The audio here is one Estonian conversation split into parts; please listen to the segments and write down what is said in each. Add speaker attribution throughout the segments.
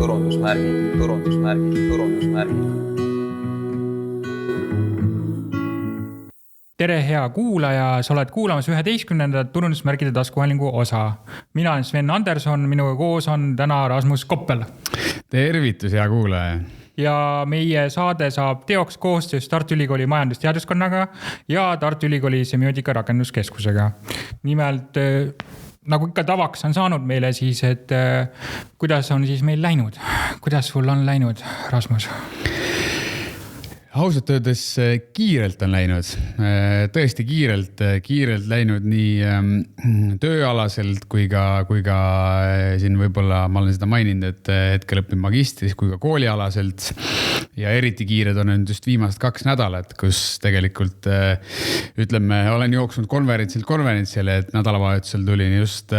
Speaker 1: Tere hea kuulaja, sa oled kuulamas 11. turundusmärgide taskuhäälingu osa. Mina olen Sven Anderson, minuga koos on täna Rasmus Koppel.
Speaker 2: Tervitus hea kuulaja.
Speaker 1: Ja meie saade saab teoks koostöös Tartu Ülikooli majandusteaduskonnaga ja Tartu Ülikooli semiootika rakenduskeskusega. Nimelt, nagu ikka tavaks on saanud meile siis, et kuidas on siis meil läinud? Kuidas sul on läinud, Rasmus?
Speaker 2: Ausalt öeldes kiirelt on läinud, tõesti kiirelt läinud nii tööalaselt kui ka siin võib-olla ma olen seda maininud, et hetkel õpin magistris kui ka koolialaselt ja eriti kiired on nüüd just viimased 2 nädalat, kus tegelikult ütleme, olen jooksnud konverentsile, et nädalavahetusel tulin just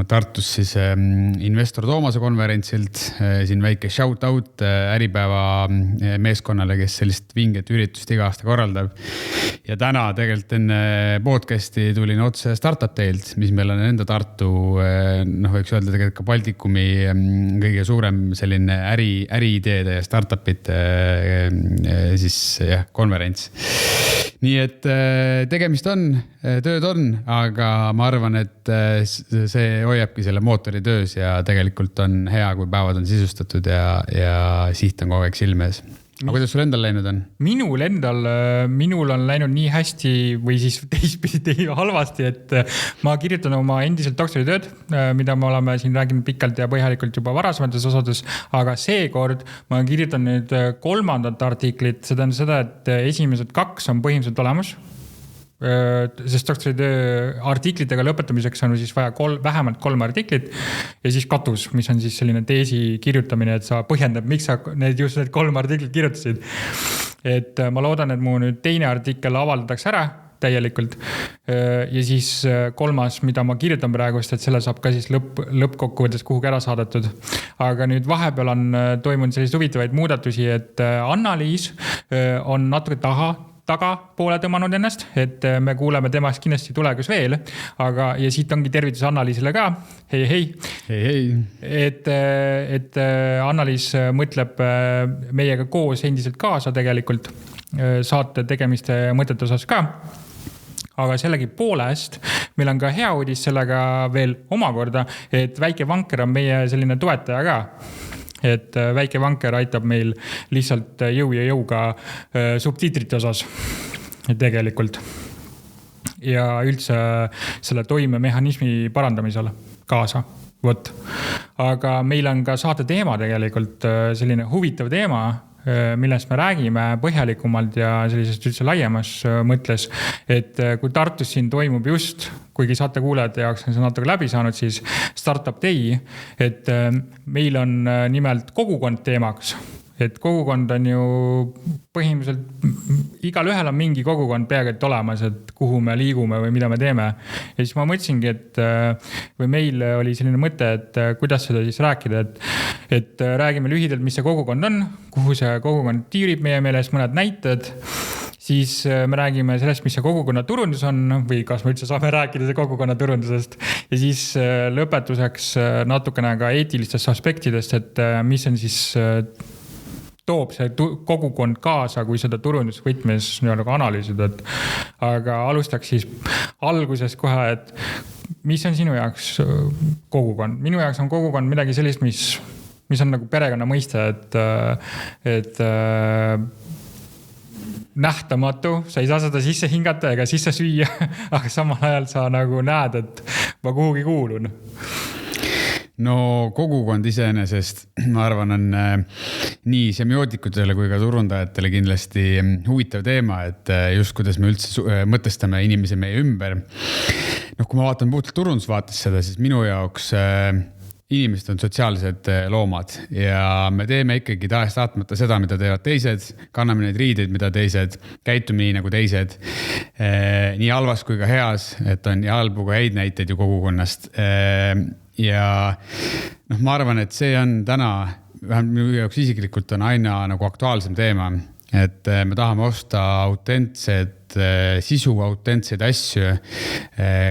Speaker 2: Tartus siis investor Toomase konverentsilt, siin väike shout out Äripäeva meeskonnale, kes sellist vinget üritust iga aasta korraldab. Ja täna tegelikult enne podcasti tulin otse Startup Day'lt, mis meil on enda Tartu, võiks öelda tegelikult ka Baltikumi kõige suurem selline äriideede ja startupite siis konverents. Nii et tegemist on, tööd on, aga ma arvan, et see hoiabki selle mootori töös ja tegelikult on hea, kui päevad on sisustatud ja siht on kogu aeg silmes. Aga kuidas sul endal läinud on?
Speaker 1: Minul on läinud nii hästi või siis teistpidi halvasti, et ma kirjutan oma endiselt doktoritööd, mida me oleme siin rääkinud pikalt ja põhjalikult juba varasemates osades, aga seekord ma kirjutan nüüd 3. artiklit, seda on seda, et esimesed 2 on põhimõtteliselt olemas, sest doktoritöö artiklitega lõpetamiseks on siis vaja vähemalt 3 artiklit ja siis katus, mis on siis selline teesi kirjutamine, et sa põhjendab, miks sa need 3 artiklit kirjutasid. Et ma loodan, et mu nüüd 2. artikkel avaldatakse ära täielikult ja siis 3., mida ma kirjutan praegust, et selle saab ka siis lõppkokkuvõttes kuhugi ära saadetud. Aga nüüd vahepeal on toimunud sellised huvitavaid muudatusi, et Annaliis on natuke taga poole tõmmanud ennast, et me kuuleme temast kindlasti tulegus veel, ja siit ongi tervitus Annaliisile ka. Hei. Et Annaliis mõtleb meiega koos endiselt kaasa tegelikult saate tegemiste mõtete osas ka. Aga sellegi poolest meil on ka hea uudis sellega veel omakorda, et Väike Vanker on meie selline toetaja ka. Et Väike Vanker aitab meil lihtsalt jõuga subtiitrite osas tegelikult ja üldse selle toimemehhanismi parandamisel kaasa. Aga meil on ka saate teema tegelikult selline huvitav teema, millest me räägime põhjalikumalt ja sellisest üldse laiemas mõtles, et kui Tartus siin toimub just, kuigi saate kuulajate jaoks on see natuke läbi saanud, siis Startup Day, et meil on nimelt kogukond teemaks. Et kogukond on ju põhimõtteliselt igal ühel on mingi kogukond peaaegu et olemas, et kuhu me liigume või mida me teeme. Ja siis ma mõtlesingi, et või meil oli selline mõte, et kuidas seda siis rääkida, et räägime lühidalt, mis see kogukond on, kuhu see kogukond tiirib meie meelest, mõned näited, siis me räägime sellest, mis see kogukonna turundus on või kas me üldse saame rääkida see kogukonna turundusest ja siis lõpetuseks natukene ka eetilistest aspektidest, et mis on siis toob see kogukond kaasa, kui seda turundusvõtmes nagu analüüsida. Aga alustaks siis alguses kohe, et mis on sinu jaoks kogukond? Minu jaoks on kogukond midagi sellist, mis on nagu perekonna mõiste, et nähtamatu, sa ei saa seda sisse hingata ega sisse süüa, aga samal ajal sa nagu näed, et ma kuhugi kuulun.
Speaker 2: No kogukond iseenesest, ma arvan, on nii semiootikutele kui ka turundajatele kindlasti huvitav teema, et just kuidas me üldse mõtestame inimese meie ümber. Kui ma vaatan puhtalt turundusvaates seda, siis minu jaoks inimesed on sotsiaalsed loomad ja me teeme ikkagi tahes-tahtmata seda, mida teevad teised, kanname neid riideid, mida teised, käitume nii nagu teised, nii halvas kui ka heas, et on nii halbu kui häid näiteid ju kogukonnast. Ja ma arvan, et see on täna, vähemalt minu jaoks isiklikult on aina nagu aktuaalsem teema, et me tahame osta autentset sisu, autentseid asju,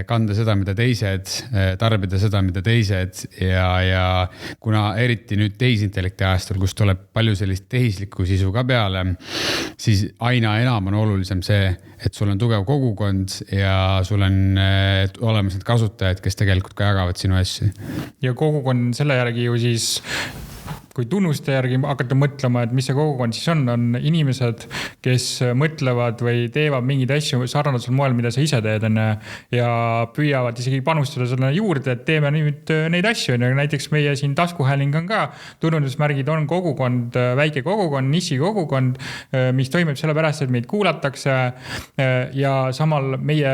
Speaker 2: kanda seda, mida teised, tarbida seda, mida teised ja kuna eriti nüüd tehisintellekti ajastul, kus tuleb palju sellist tehislikku sisu ka peale, siis aina enam on olulisem see, et sul on tugev kogukond ja sul on olemas need kasutajad, kes tegelikult ka jagavad sinu asju.
Speaker 1: Ja kogukond selle järgi ju siis kui tunnuste järgi hakata mõtlema, et mis see kogukond siis on inimesed, kes mõtlevad või teevad mingeid asju sarnasel moel, mida sa ise teed ja püüavad isegi panustada selle juurde, et teeme nüüd neid asju. Näiteks meie siin taskuhääling on ka, turundusmärgid on kogukond, väike kogukond, niši kogukond, mis toimib sellepärast, et meid kuulatakse ja samal meie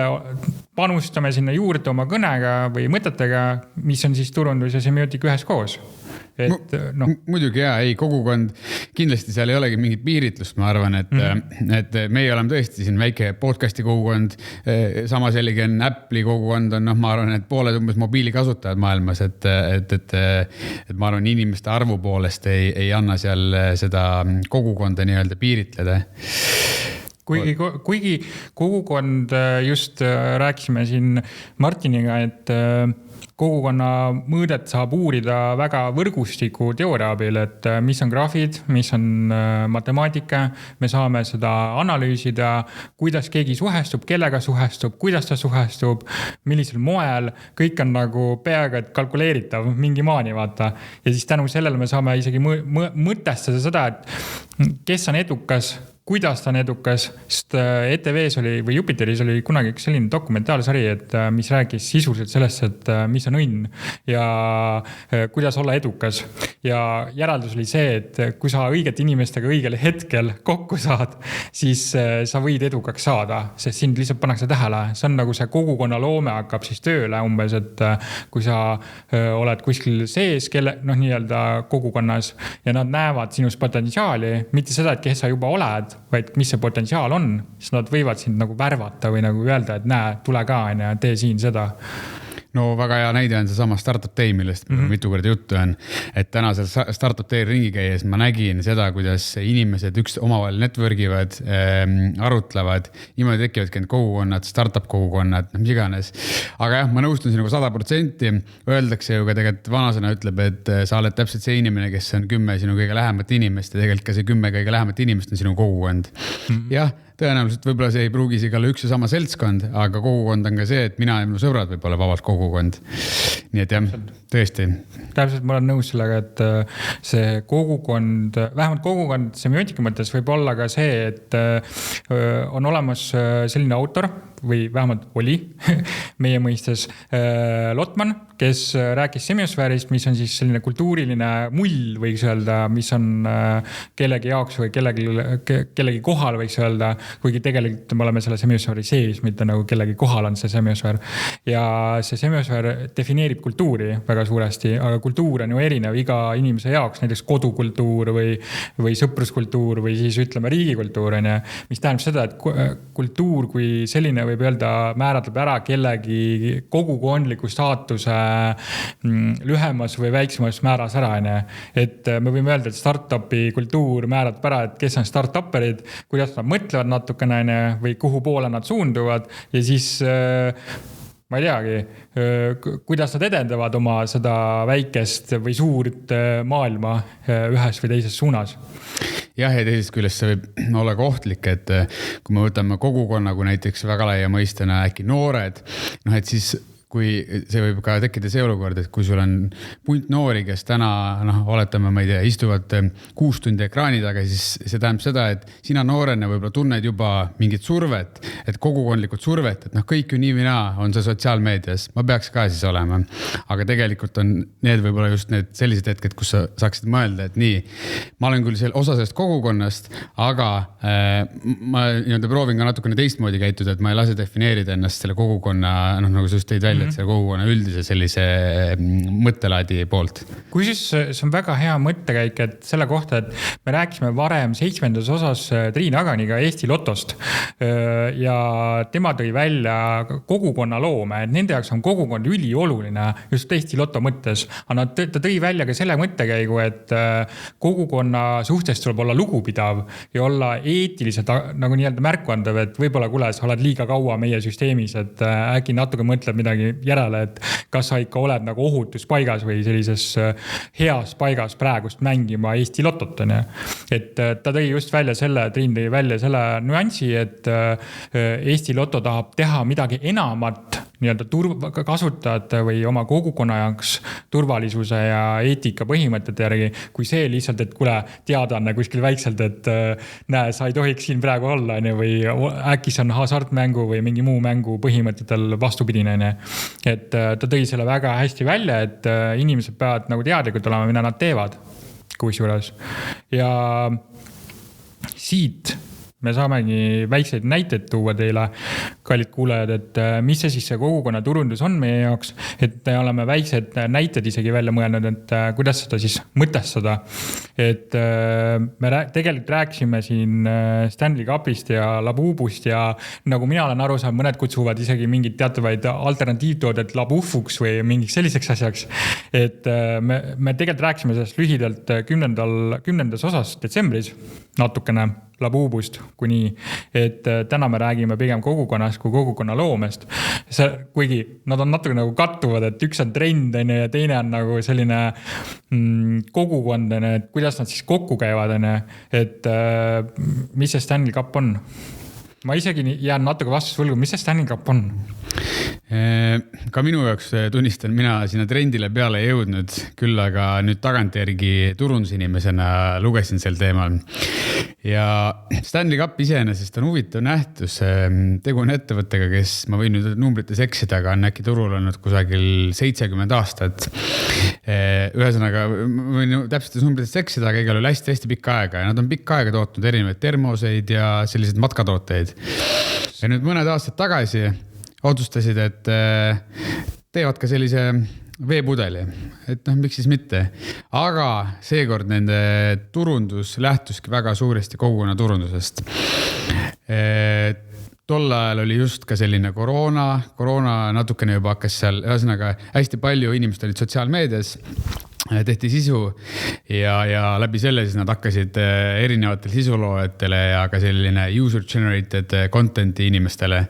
Speaker 1: panustame sinna juurde oma kõnega või mõtetega, mis on siis turundus ja semiootika ühes koos.
Speaker 2: Muidugi kogukond, kindlasti seal ei olegi mingit piiritlust, ma arvan, et meie oleme tõesti siin väike podcasti kogukond, sama sellige on Apple'i kogukond on, ma arvan, et pooled umbes mobiilikasutajad maailmas, et ma arvan, inimeste arvu poolest ei anna seal seda kogukonda nii-öelda piiritleda.
Speaker 1: Kuigi kogukond just rääkisime siin Martiniga, et kogukonna mõõdet saab uurida väga võrgustiku teooria abil, et mis on graafid, mis on matemaatika, me saame seda analüüsida, kuidas keegi suhestub, kellega suhestub, kuidas ta suhestub, millisel moel, kõik on nagu peaaegu et kalkuleeritav mingi maani vaata. Ja siis tänu sellele me saame isegi mõtestada seda, et kes on edukas, kuidas ta on edukas, sest ETV-s oli või Jupiteris oli kunagi üks selline dokumentaalsari, et mis rääkis sisuliselt sellest, et mis on õnn ja kuidas olla edukas. Ja järeldus oli see, et kui sa õigete inimestega õigel hetkel kokku saad, siis sa võid edukaks saada, sest sind lihtsalt pannakse tähele. See on nagu see kogukonna loome hakkab siis tööle umbes, et kui sa oled kuskil sees, nii-öelda kogukonnas ja nad näevad sinust potentsiaali, mitte seda, et kes sa juba oled, vaid mis see potentsiaal on, siis nad võivad sind nagu värvata või nagu öelda, et näe, tule ka ja tee siin seda.
Speaker 2: No väga hea näide on see sama Startup Day, millest mitu korda juttu on. Et tänasel Startup Day ringi käies ma nägin seda, kuidas inimesed omavahel networkivad, arutlevad, niimoodi tekivadki need kogukonnad, startup kogukonnad, mis iganes. Aga jah, ma nõustun sinuga 100%. Öeldakse ju ka tegelikult vanasõna ütleb, et sa oled täpselt see inimene, kes on 10 sinu kõige lähemat inimest ja tegelikult ka see 10 kõige lähemat inimest on sinu kogukond. Jah, tõenäoliselt võib-olla see ei pruugisi ka olla üks ja sama seltskond, aga kogukond on ka see, et mina ja minu sõbrad võib olla vabalt kogukond. Nii et jah, tõesti.
Speaker 1: Täpselt ma olen nõus sellega, et see kogukond, vähemalt kogukond semiootika mõttes võib olla ka see, et on olemas selline autor või vähemalt oli meie mõistes Lotman, kes rääkis semiosfäärist, mis on siis selline kultuuriline mull, võiks öelda, mis on kellegi jaoks või kellegi kohal, võiks öelda, kuigi tegelikult me oleme selle semiosfääri sees, mitte nagu kellegi kohal on see semiosfäär. Ja see semiosfäär defineerib kultuuri väga suuresti, aga kultuur on ju erinev iga inimese jaoks, näiteks kodukultuur või sõpruskultuur või siis ütleme riigikultuur, mis tähendab seda, et kultuur kui selline võib öelda määratleb ära kellegi kogukondliku staatuse lühemas või väiksemas määras ära. Et me võime öelda, et startupi kultuur määratleb ära, et kes on startupperid, kuidas nad mõtlevad natukene või kuhu poole nad suunduvad ja siis ma ei teagi, kuidas nad edendavad oma seda väikest või suurt maailma ühes või teises suunas.
Speaker 2: Jah, ja teisest küljest see võib olla kohtlik, et kui me võtame kogukonna, kui näiteks väga laia mõistena äkki noored, et siis kui see võib ka tekkida see olukord, et kui sul on punt noori, kes täna, oletame, ma ei tea, istuvad 6 tundi ekraani taga, siis see tähendab seda, et sina noorena võib-olla tunned juba mingit survet, et kogukondlikult survet, et kõik ju nii või naa on see sotsiaalmeedias, ma peaks ka siis olema. Aga tegelikult on need võib-olla just need sellised hetked, kus sa saaksid mõelda, et nii, ma olen küll osa sellest kogukonnast, aga ma proovin ka natukene teistmoodi käituda, et ma ei lase defineerida ennast selle kogukonna, nagu sa just tõid välja, mõtled selle kogukonna üldise sellise mõttelaadi poolt?
Speaker 1: Kusjuures see on väga hea mõttekäik, et selle kohta, et me rääkisime varem 7. osas Triin Aganiga Eesti Lotost ja tema tõi välja kogukonna loome, et nende jaoks on kogukond ülioluline just Eesti Loto mõttes. Aga ta tõi välja ka selle mõttekäigu, et kogukonna suhtes tuleb olla lugupidav ja olla eetiliselt nagu nii-öelda märkuandav, et võib-olla kuule, sa oled liiga kaua meie süsteemis, et äkki natuke mõtled midagi järele, et kas sa ikka oled nagu ohutuspaigas või sellises heas paigas praegust mängima Eesti Lotot. Et ta tõi just välja selle, Triin tõi välja selle nüansi, et Eesti Loto tahab teha midagi enamat nii-öelda kasutajate või oma kogukonna jaoks turvalisuse ja eetika põhimõtete järgi, kui see lihtsalt, et kuule, teadaanne kuskil väikselt, et näe, sa ei tohiks siin praegu olla või äkki see on hasartmängu või mingi muu mängu põhimõtetel vastupidine. Et ta tõi selle väga hästi välja, et inimesed peavad nagu teadlikud olema, mida nad teevad kusjuures. Ja siit me saamegi väikseid näiteid tuua teile, kallid kuulajad, et mis see siis see kogukonna turundus on meie jaoks, et me oleme väiksed näited isegi välja mõelnud, et kuidas seda siis mõtestada. Et me tegelikult rääkisime siin Stanley Cupist ja Labubust ja nagu mina olen aru saanud, mõned kutsuvad isegi mingid teatavaid alternatiivtoodet Labufuks või mingiks selliseks asjaks. Et me tegelikult rääkisime sellest lühidalt 10. osas detsembris natukene Labubust kuni, et täna me räägime pigem kogukonnast kui kogukonna loomest. Kuigi nad on natuke nagu kattuvad, et üks on trend ja teine on nagu selline kogukond, et kuidas nad siis kokku käivad, et mis see Stanley Cup on? Ma isegi jään natuke vastus võlgu, mis see Stanley Cup on?
Speaker 2: Ka minu jaoks tunnistan, mina sinna trendile peale ei jõudnud, küll aga nüüd tagantjärgi turundusinimesena lugesin sel teemal. Ja Stanley Cup iseenesest on huvitav nähtus. Tegu on ettevõttega, kes, ma võin nüüd numbrites eksida, aga on äkki turul olnud kusagil 70 aastat. Ühesõnaga, ma võin täpselt numbrites eksida, aga igal oli hästi pikka aega ja nad on pikka aega tootnud erinevaid termoseid ja sellised matkatooteid. Ja nüüd mõned aastad tagasi otsustasid, et teevad ka sellise veepudeli, et miks siis mitte. Aga seekord nende turundus lähtuski väga suuresti kogukonna turundusest. Tol ajal oli just ka selline koroona natukene juba hakkas seal, ühesõnaga hästi palju inimesed olid sotsiaalmeedias, tehti sisu ja läbi selle siis nad hakkasid erinevatel sisuloojatele ja ka selline user-generated content'i inimestele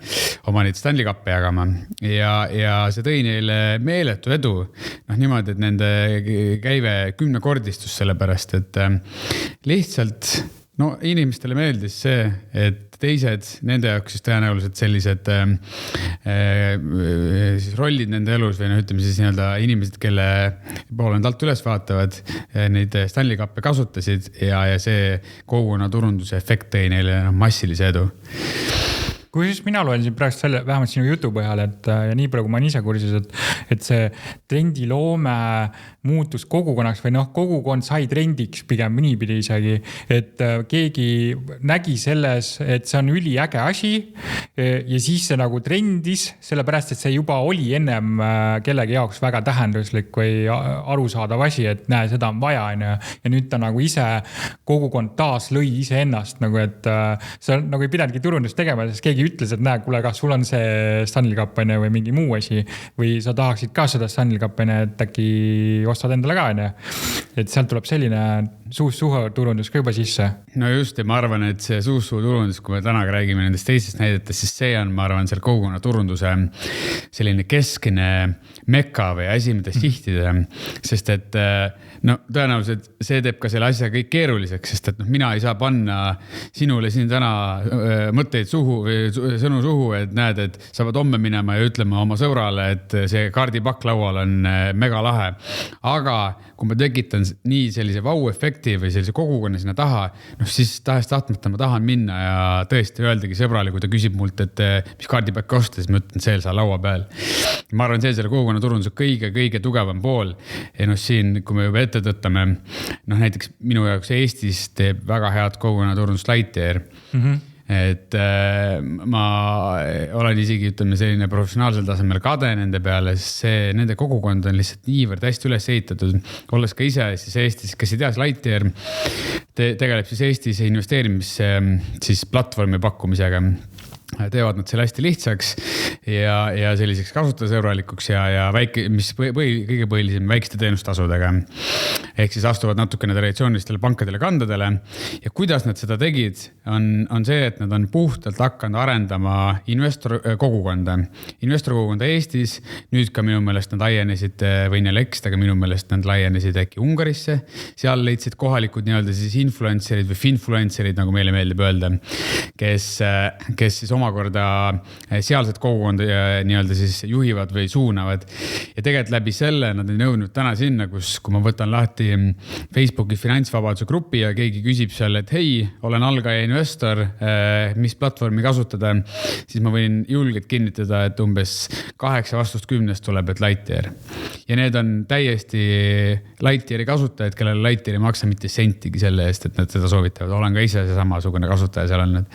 Speaker 2: oma neid Stanley Cup'e jagama. Ja see tõi neile meeletu edu. Niimoodi, et nende käive 10-kordistus sellepärast, et lihtsalt inimestele meeldis see, et teised, nende jaoks siis tõenäoliselt sellised siis rollid nende elus või ütleme siis inimesed, kelle poole nad alt üles vaatavad, neid Stanley Cup'e kasutasid ja see kogukonna turunduse efekt tõi neile massilise edu.
Speaker 1: Kui siis mina loen siin praegu selle, vähemalt sinu jutu põhjal, et ja nii praegu ma olen ise kursis, et see trendiloome muutus kogukonnaks või kogukond sai trendiks pigem niipidi isegi, et keegi nägi selles, et see on üliäge asi ja siis see nagu trendis, sellepärast, et see juba oli ennem kellegi jaoks väga tähenduslik või arusaadav asi, et näe, seda on vaja. Ja nüüd ta nagu ise kogukond taas lõi ise ennast, nagu et sa nagu ei pidanudki turundust tegema, sest keegi ütles, et näe, kuule, kas sul on see Stanley Cup või mingi muu asi või sa tahaksid ka seda Stanley Cup, et äkki ostad endale ka, et sealt tuleb selline suus-suhu turundus ka juba sisse.
Speaker 2: No just, ja ma arvan, et see suus-suhu turundus, kui me täna räägime nendest teistest näidetest, siis see on, ma arvan, seal kogukonna turunduse selline keskne mekka või asi, mida sihtida, sest et tõenäoliselt see teeb ka selle asja kõik keeruliseks, sest et mina ei saa panna sinule siin täna mõtteid suhu või sõnu suhu, et näed, et sa pead homme minema ja ütlema oma sõbrale, et see kaardipakk laual on mega lahe. Aga kui ma tekitan nii sellise vau-efekti või sellise kogukonna sinna taha, siis tahtmata ma tahan minna ja tõesti öeldagi sõbrale, kui ta küsib mult, et mis kaardipakk osta, siis ma ütlen, see seal laua peal. Ma arvan, see selle kogukonna turunduse kõige tugevam pool. Ja siin, kui me juba ette tõttame, näiteks minu jaoks Eestis teeb väga head kogukonna turundust Lightyear. et ma olen isegi, ütleme, selline professionaalsel tasemel kade nende peale, sest see, nende kogukond on lihtsalt niivõrd hästi üles ehitatud. Olles ka ise siis Eestis, kes ei tea, Lightyear tegeleb siis Eestis investeerimise siis platvormi pakkumisega. Teevad nad selle hästi lihtsaks ja selliseks kasutajasõbralikuks ja väike, mis kõige põhilisem väikeste teenustasudega. Ehk siis astuvad natukene traditsioonilistele pankadele kandadele. Ja kuidas nad seda tegid, on see, et nad on puhtalt hakanud arendama investor kogukonda Eestis. Nüüd ka minu meelest nad laienesid, võin jälle eksida, aga minu meelest nad laienesid äkki Ungarisse. Seal leidsid kohalikud nii-öelda siis influencerid või finfluencerid, nagu meile meeldib öelda, kes siis omakorda sealset kogukonda nii-öelda siis juhivad või suunavad. Ja tegelikult läbi selle nad on jõudnud täna sinna, kui ma võtan lahti Facebooki finantsvabaduse grupi ja keegi küsib seal, et hei, olen algaja investor, mis platvormi kasutada, siis ma võin julgelt kinnitada, et umbes 8 vastust 10 tuleb, et Lightyear. Ja need on täiesti Lightyeari kasutajad, kellele Lightyear ei maksa mitte sentigi selle eest, et nad seda soovitavad. Olen ka ise see samasugune kasutaja seal olnud.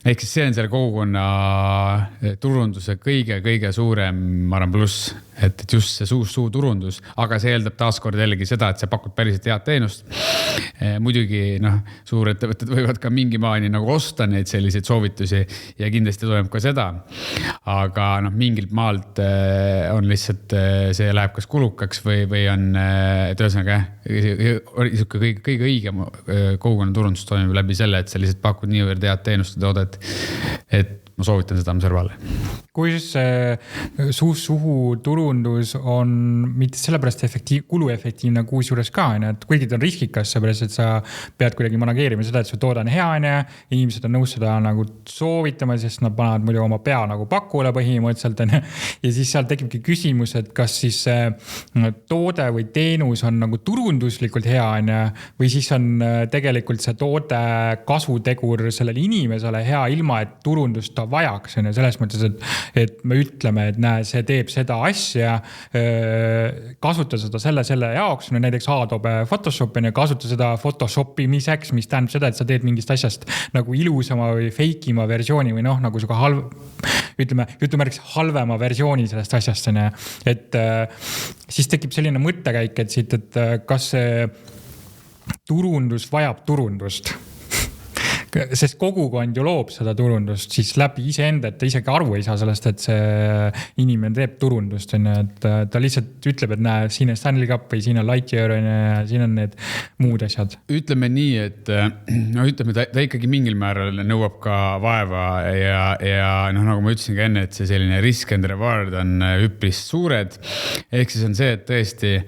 Speaker 2: Ehk siis see on selle kogukonna turunduse kõige suurem, ma arvan, pluss, et just see suur turundus, aga see eeldab taaskord jällegi seda, et sa pakud päriselt head teenust. Muidugi, suurettevõtted võivad ka mingi maani nagu osta neid selliseid soovitusi ja kindlasti toimub ka seda. Aga mingilt maalt on lihtsalt, see läheb kas kulukaks või on tõesõnaga kõige õigem kogukonna turundus toimub läbi selle, et sa lihtsalt pakud niivõrd head teenust ja toodet, et ma soovitan seda Servale.
Speaker 1: Kui see suhu turundus on mitte sellepärast kuluefektiivne kuus juures ka, et kuigi ta on riskikas, seepärast, et sa pead kuidagi manageerima seda, et su toode on hea, inimesed on nõus seda nagu soovitama, sest nad panevad muidu oma pea nagu pakule põhimõtteliselt. Ja siis seal tekibki küsimus, et kas siis toode või teenus on nagu turunduslikult hea, või siis on tegelikult see toode kasutegur sellele inimesele hea, ilma et turundust ta vajaks. Selles mõttes, et me ütleme, et näe, see teeb seda asja, kasuta seda selle jaoks, näiteks Adobe Photoshop ja kasuta seda Photoshopimiseks, mis tähendab seda, et sa teed mingist asjast nagu ilusama või feikima versiooni või nagu suga halvema versiooni sellest asjast. Et siis tekib selline mõttekäik, et siit, et kas see turundus vajab turundust. Sest kogukond ju loob seda turundust siis läbi iseenda, et ta isegi aru ei saa sellest, et see inimene teeb turundust. Et ta lihtsalt ütleb, et näe, siin on Stanley Cup või siin on Lightyear ja siin on need muud asjad.
Speaker 2: Ütleme nii, et ütleme, ta ikkagi mingil määral nõuab ka vaeva ja nagu ma ütlesin ka enne, et see selline risk and reward on üpris suured. Ehk siis on see, et tõesti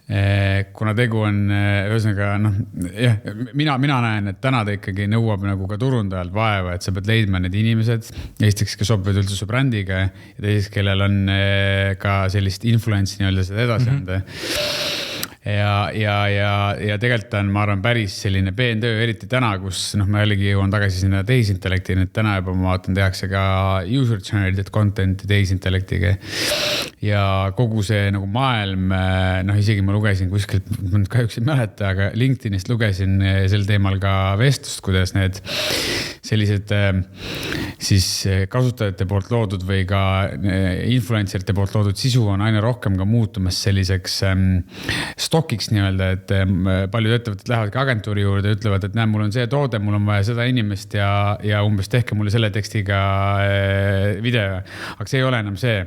Speaker 2: kuna tegu on ühesõnaga, mina näen, et täna ta ikkagi nõuab nagu ka turundajalt vaeva, et sa pead leidma need inimesed, esiteks, kes sobivad üldse su brändiga ja teiseks, kellel on ka sellist influence'i nii-öelda seda edasi anda. Ja tegelikult on, ma arvan, päris selline peentöö, eriti täna, kus ma jällegi jõuan tagasi sinna tehisintellekti, et täna juba ma vaatan, tehakse ka user-generated content'i tehisintellektiga. Ja kogu see nagu maailm, isegi ma lugesin kuskilt, ma nüüd kahjuks ei mäleta, aga LinkedInist lugesin sel teemal ka vestlust, kuidas need sellised siis kasutajate poolt loodud või ka influencerite poolt loodud sisu on aina rohkem ka muutumas selliseks stokiks nii-öelda, et paljud ettevõtted lähevad ka agentuuri juurde ja ütlevad, et näe, mul on see toode, mul on vaja seda inimest ja umbes tehke mulle selle tekstiga video. Aga see ei ole enam see,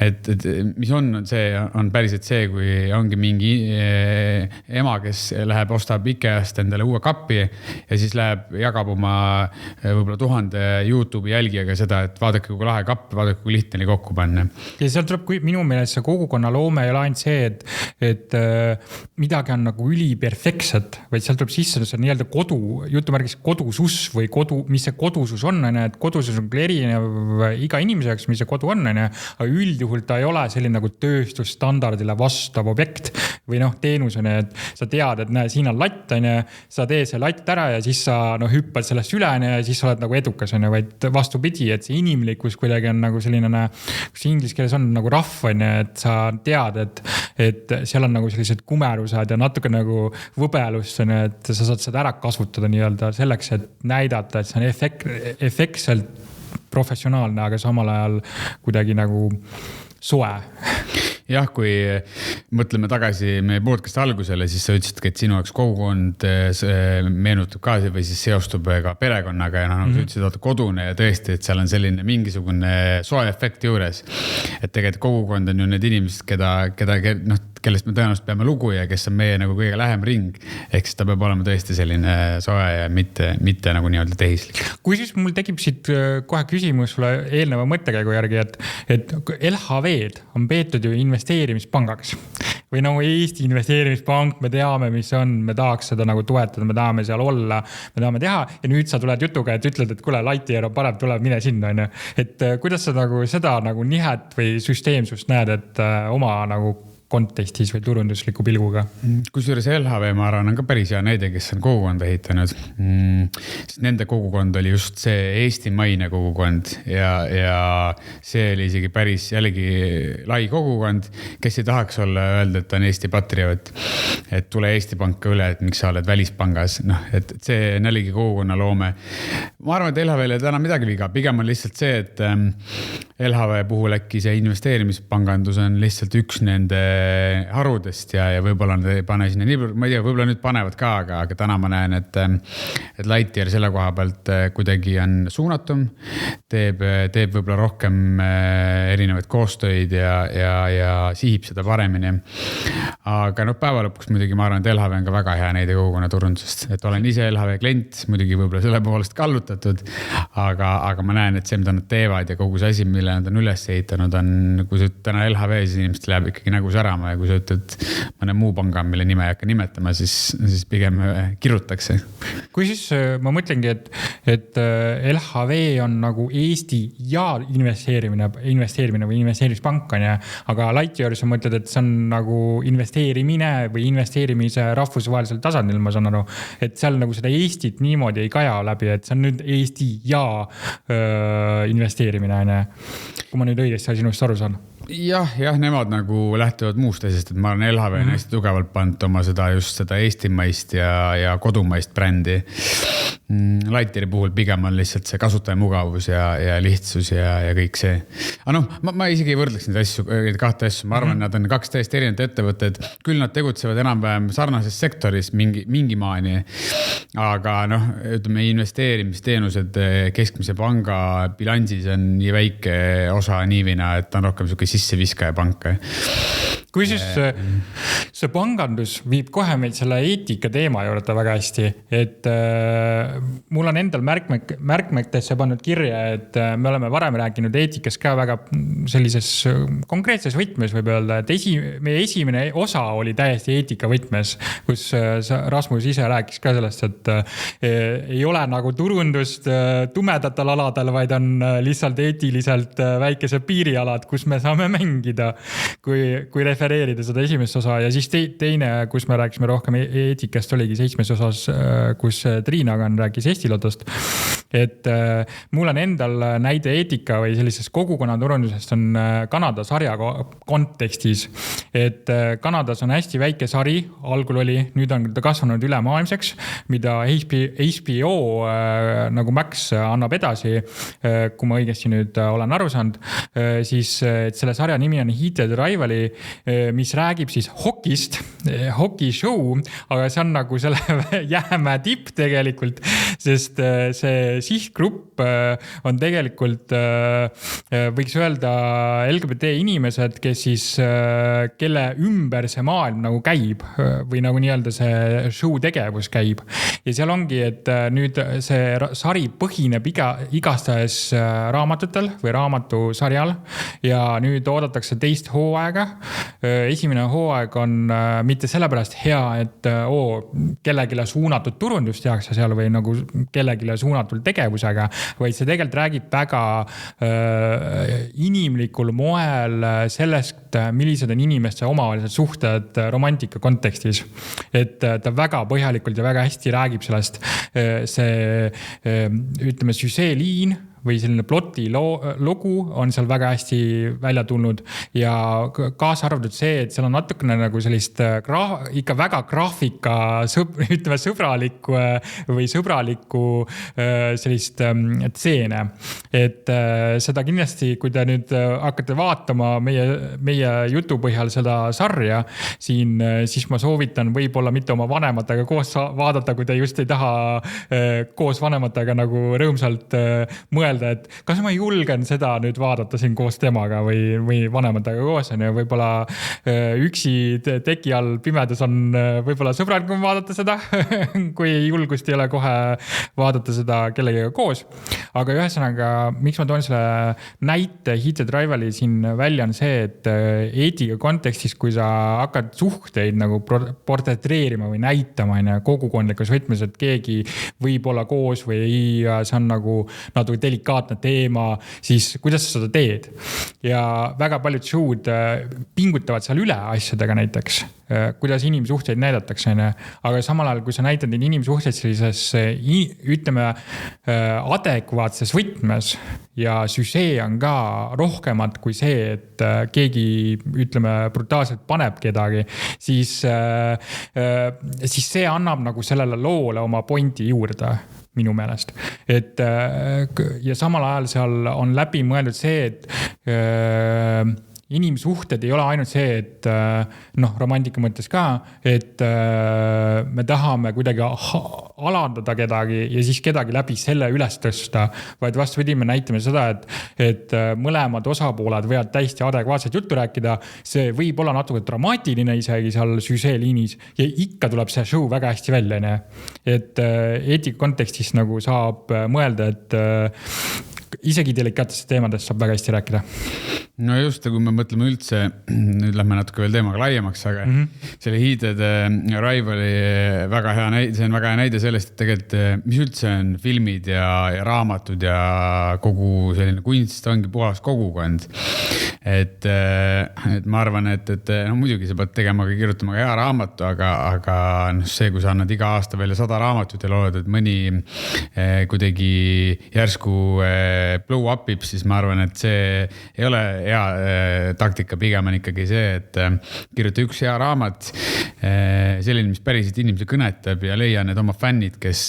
Speaker 2: et mis on päriselt see, kui ongi mingi ema, kes läheb, ostab IKEA-st endale uue kappi ja siis läheb, jagab oma võib-olla 1000 YouTube'i jälgijaga seda, et vaadake, kui lahe kapp, vaadake, kui lihtne oli kokku panna.
Speaker 1: Ja seal tuleb minu meelest see kogukonna loome ei ole ainult see, et midagi on nagu üliperfektset, vaid seal tuleb sisse see nii-öelda jutumärgis kodusus või mis see kodusus on, et kodusus on erinev iga inimese jaoks, mis see kodu on, aga üldjuhul ta ei ole selline nagu tööstusstandardile vastav objekt või teenus on, et sa tead, et näe, siin on latt, sa teed see latt ära ja siis sa hüppad sellest üle ja siis sa oled nagu edukas, vaid vastupidi, et see inimlikkus kuidagi on nagu selline, kus inglise keeles on nagu rahv, et sa tead, et seal on nagu sellised kumerused ja natuke nagu võbelust, et sa saad seda ära kasutada nii-öelda selleks, et näidata, et see on efektselt professionaalne, aga samal ajal kuidagi nagu soe.
Speaker 2: Jah, kui mõtleme tagasi meie podcasti algusele, siis sa ütlesidki, et sinu jaoks kogukond meenutab ka või siis seostub ka perekonnaga ja nagu sa ütlesid, kodune ja tõesti, et seal on selline mingisugune soe efekt juures. Et tegelikult kogukond on ju need inimesed, kellest me tõenäoliselt peame lugu ja kes on meie nagu kõige lähem ring. Ehk siis ta peab olema tõesti selline soe ja mitte nagu nii-öelda tehislik.
Speaker 1: Kui siis mul tekib siit kohe küsimus sulle eelneva mõttekäigu järgi, et LHV-d on peetud ju investeerimispangaks või nagu Eesti investeerimispank, me teame, mis on, me tahaks seda nagu toetada, me tahame seal olla, me tahame teha ja nüüd sa tuled jutuga, et ütled, et kuule, Lightyear on parem, tuleb mine sinna. Et kuidas sa nagu seda nagu nihet või süsteemsust näed, et oma nagu kontekstis või turundusliku pilguga?
Speaker 2: Kusjuures LHV, ma arvan, on ka päris hea näide, kes on kogukonda ehitanud. Nende kogukond oli just see Eesti-maine kogukond ja see oli isegi päris jällegi lai kogukond, kes ei tahaks olla öelda, et ta on Eesti patrioot, et tule Eesti panka üle, et miks sa oled välispangas. Et see on jällegi kogukonna loome. Ma arvan, et LHV ei täna midagi viga. Pigem on lihtsalt see, et LHV puhul äkki see investeerimispangandus on lihtsalt üks nende harudest ja võib-olla nad ei pane sinna nii, ma ei tea, võib-olla nüüd panevad ka, aga täna ma näen, et Lightyear selle koha pealt kuidagi on suunatum, teeb võib-olla rohkem erinevaid koostöid ja sihib seda paremini. Aga päeva lõpuks muidugi ma arvan, et LHV on ka väga hea näide kogukonna turundusest, et olen ise LHV klient, muidugi võib-olla selle poolest kallutatud, aga ma näen, et see, mida nad teevad ja kogu see asi, mille nad on üles ehitanud, on, kui sa täna LHV, siis inimestel läheb ikkagi nagu särama ja kui sa ütled mõne muu panga, mille nime ei hakka nimetama, siis pigem kirutakse.
Speaker 1: Kui siis ma mõtlengi, et LHV on nagu Eesti ja investeerimine või investeerimispank on ja, aga Lightyear sa mõtled, et see on nagu investeerimine või investeerimise rahvusvahelisel tasandil, ma saan aru, et seal nagu seda Eestit niimoodi ei kaja läbi, et see on nüüd Eesti ja investeerimine, kui ma nüüd õigesti sinust aru saan.
Speaker 2: Jah, nemad nagu lähtuvad muust asjast, et ma olen LHV on hästi tugevalt pannud oma seda eestimaist ja kodumaist brändi. Lightyeari puhul pigem on lihtsalt see kasutajamugavus ja lihtsus ja kõik see. Aga ma isegi ei võrdleks neid kahte asju. Ma arvan, nad on kaks täiesti erinevad ettevõtted. Küll nad tegutsevad enam-vähem sarnases sektoris mingi maani. Aga ütleme, investeerimisteenused keskmise panga bilansis on nii väike osa niivina, et ta on rohkem sisseviskaja panka.
Speaker 1: Kui siis see pangandus viib kohe meid selle eetika teema juurde väga hästi, et mul on endal märkmetesse pannud kirja, et me oleme varem rääkinud eetikas ka väga sellises konkreetses võtmes võib öelda, et meie esimene osa oli täiesti eetika võtmes, kus Rasmus ise rääkis ka sellest, et ei ole nagu turundust tumedatel aladel, vaid on lihtsalt eetiliselt väikesed piirialad, kus me saame mängida, kui refereerida seda esimest osa ja siis teine, kus me rääkisime rohkem eetikast, oligi 7. osas, kus Triina rääkis Eesti Lotost. Et mul on endal näide eetika või sellisest kogukonnaturundusest on Kanada sarja kontekstis. Et Kanadas on hästi väike sari, algul oli, nüüd on ta kasvanud ülemaailmseks, mida HBO nagu Max annab edasi, kui ma õigesti nüüd olen aru saanud, siis selle sarja nimi on Heated Rivali, mis räägib siis hokist, hokishow, aga see on nagu selle jäämäe tipp tegelikult, sest see sihtgrupp on tegelikult, võiks öelda LGBT inimesed, kes siis, kelle ümber see maailm nagu käib või nagu nii-öelda see show tegevus käib. Ja seal ongi, et nüüd see sari põhineb igastahes raamatutel või raamatusarjal ja nüüd oodatakse teist hooaega. Esimene hooaeg on mitte sellepärast hea, et kellegile suunatud turundust tehakse seal või nagu kellegile suunatud tegevusega, vaid see tegelikult räägib väga inimlikul moel sellest, millised on inimeste omavahelised suhted romantika kontekstis. Et ta väga põhjalikult ja väga hästi räägib sellest see, ütleme, süseeliin või selline ploti lugu on seal väga hästi välja tulnud ja kaasa arvatud see, et seal on natukene nagu sellist ikka väga graafika ütleme sõbralikku või sõbralikku sellist tseene. Et seda kindlasti, kui te nüüd hakkate vaatama meie jutu põhjal seda sarja siin, siis ma soovitan võib-olla mitte oma vanematega koos vaadata, kui te just ei taha koos vanematega nagu rõõmsalt mõelda, et kas ma julgen seda nüüd vaadata siin koos temaga või vanematega koos on ja võib-olla üksi teki all pimedas on võib-olla sõbralikum vaadata seda, kui julgust ei ole kohe vaadata seda kellegagi koos. Aga ühesõnaga, miks ma toon selle näite Heated Rivali siin välja on see, et eetika kontekstis, kui sa hakkad suhteid nagu portretreerima või näitama kogukondlikus võtmes, et keegi võib olla koos või ei, see on nagu natuke delikaatne teema, siis kuidas sa seda teed? Ja väga paljud show'd pingutavad seal üle asjadega näiteks, kuidas inimsuhteid näidatakse. Aga samal ajal, kui sa näitad neid inimsuhteid sellises, ütleme, adekvaatses võtmes ja süžee on ka rohkemat kui see, et keegi, ütleme, brutaalselt paneb kedagi, siis see annab nagu sellele loole oma pointi juurde minu meelest. Et, ja samal ajal seal on läbi mõeldud see, et inimsuhted ei ole ainult see, et romantika mõttes ka, et me tahame kuidagi alandada kedagi ja siis kedagi läbi selle üles tõsta, vaid vastupidi, me näitame seda, et mõlemad osapooled võivad täiesti adekvaatselt juttu rääkida, see võib olla natuke dramaatiline isegi seal süžeeliinis ja ikka tuleb see show väga hästi välja. Et eetika kontekstis nagu saab mõelda, et isegi delikaatsest teemadest saab väga hästi rääkida.
Speaker 2: No just, kui me mõtleme üldse, nüüd lähme natuke veel teemaga laiemaks, aga selle Heated Rivali väga hea näide, see on väga hea näide sellest, et tegelikult mis üldse on filmid ja raamatud ja kogu selline kunst ongi puhas kogukond. Et ma arvan, et muidugi sa pead tegema ka kirjutama ka hea raamatu, aga see, kui sa annad iga aasta välja 100 raamatut ja lood, et mõni kuidagi järsku blow up'ib, siis ma arvan, et see ei ole hea taktika, pigem on ikkagi see, et kirjuta üks hea raamat, selline, mis päriselt inimesi kõnetab ja leia need oma fännid, kes